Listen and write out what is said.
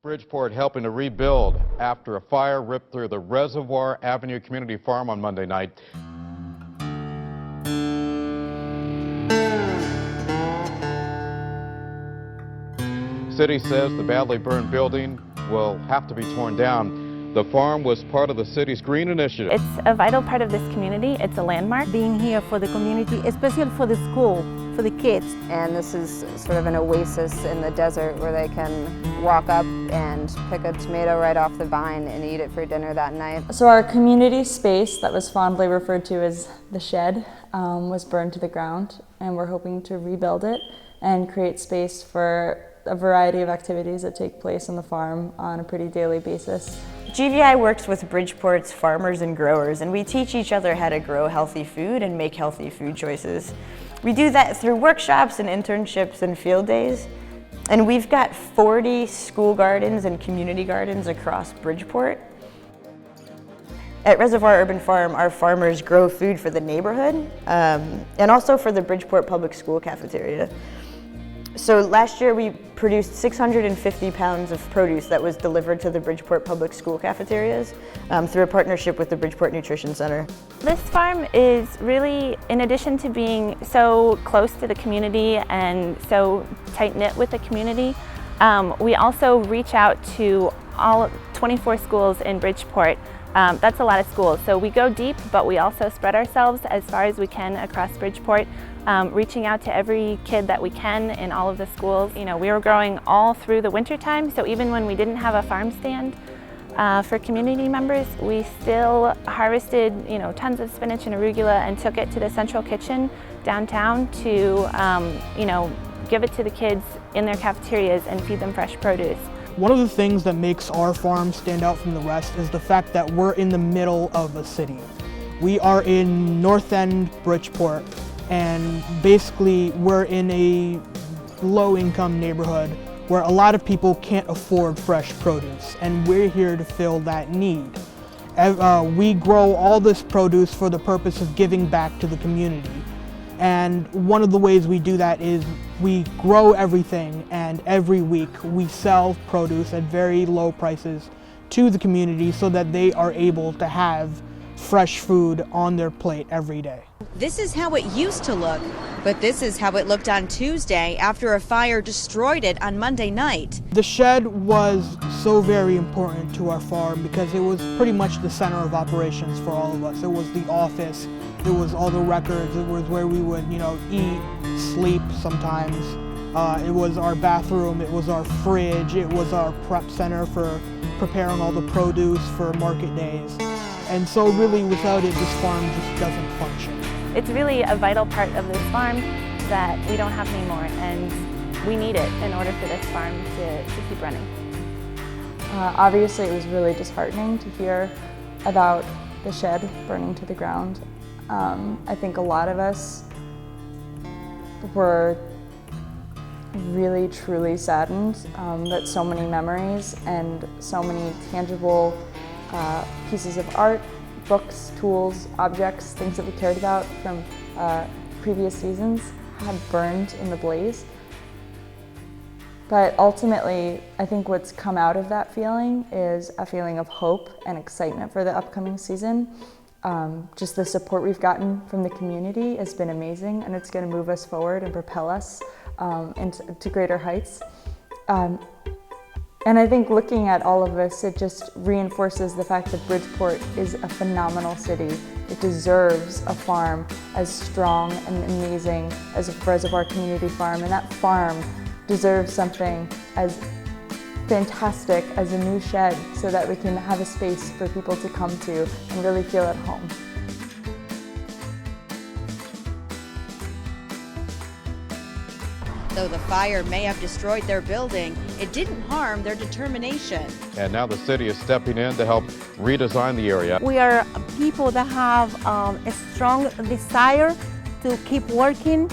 Bridgeport helping to rebuild after a fire ripped through the Reservoir Avenue Community Farm on Monday night. City says the badly burned building will have to be torn down. The farm was part of the city's green initiative. It's a vital part of this community. It's a landmark. Being here for the community, especially for the school, for the kids. And this is sort of an oasis in the desert where they can walk up and pick a tomato right off the vine and eat it for dinner that night. So our community space that was fondly referred to as the shed was burned to the ground, and we're hoping to rebuild it and create space for a variety of activities that take place on the farm on a pretty daily basis. GVI works with Bridgeport's farmers and growers, and we teach each other how to grow healthy food and make healthy food choices. We do that through workshops and internships and field days. And we've got 40 school gardens and community gardens across Bridgeport. At Reservoir Urban Farm, our farmers grow food for the neighborhood and also for the Bridgeport Public School cafeteria. So last year we produced 650 pounds of produce that was delivered to the Bridgeport Public School cafeterias through a partnership with the Bridgeport Nutrition Center. This farm is really, in addition to being so close to the community and so tight-knit with the community, we also reach out to all 24 schools in Bridgeport. That's a lot of schools. So we go deep, but we also spread ourselves as far as we can across Bridgeport, reaching out to every kid that we can in all of the schools. You know, we were growing all through the winter time, so even when we didn't have a farm stand for community members, we still harvested, tons of spinach and arugula and took it to the central kitchen downtown to, give it to the kids in their cafeterias and feed them fresh produce. One of the things that makes our farm stand out from the rest is the fact that we're in the middle of a city. We are in North End, Bridgeport, and basically we're in a low-income neighborhood where a lot of people can't afford fresh produce, and we're here to fill that need. We grow all this produce for the purpose of giving back to the community. And one of the ways we do that is we grow everything, and every week we sell produce at very low prices to the community so that they are able to have fresh food on their plate every day. This is how it used to look, but this is how it looked on Tuesday after a fire destroyed it on Monday night. The shed was so very important to our farm because it was pretty much the center of operations for all of us. It was the office, it was all the records, it was where we would, eat, sleep sometimes. It was our bathroom, it was our fridge, it was our prep center for preparing all the produce for market days. And so really without it, this farm just doesn't function. It's really a vital part of this farm that we don't have anymore, and we need it in order for this farm to keep running. Obviously it was really disheartening to hear about the shed burning to the ground. I think a lot of us were really truly saddened that so many memories and so many tangible pieces of art, books, tools, objects, things that we cared about from previous seasons had burned in the blaze. But ultimately, I think what's come out of that feeling is a feeling of hope and excitement for the upcoming season. Just the support we've gotten from the community has been amazing, and it's going to move us forward and propel us into greater heights. And I think looking at all of this, it just reinforces the fact that Bridgeport is a phenomenal city. It deserves a farm as strong and amazing as a Reservoir Community Farm, and that farm deserves something as fantastic as a new shed so that we can have a space for people to come to and really feel at home. Though the fire may have destroyed their building, it didn't harm their determination. And now the city is stepping in to help redesign the area. We are people that have a strong desire to keep working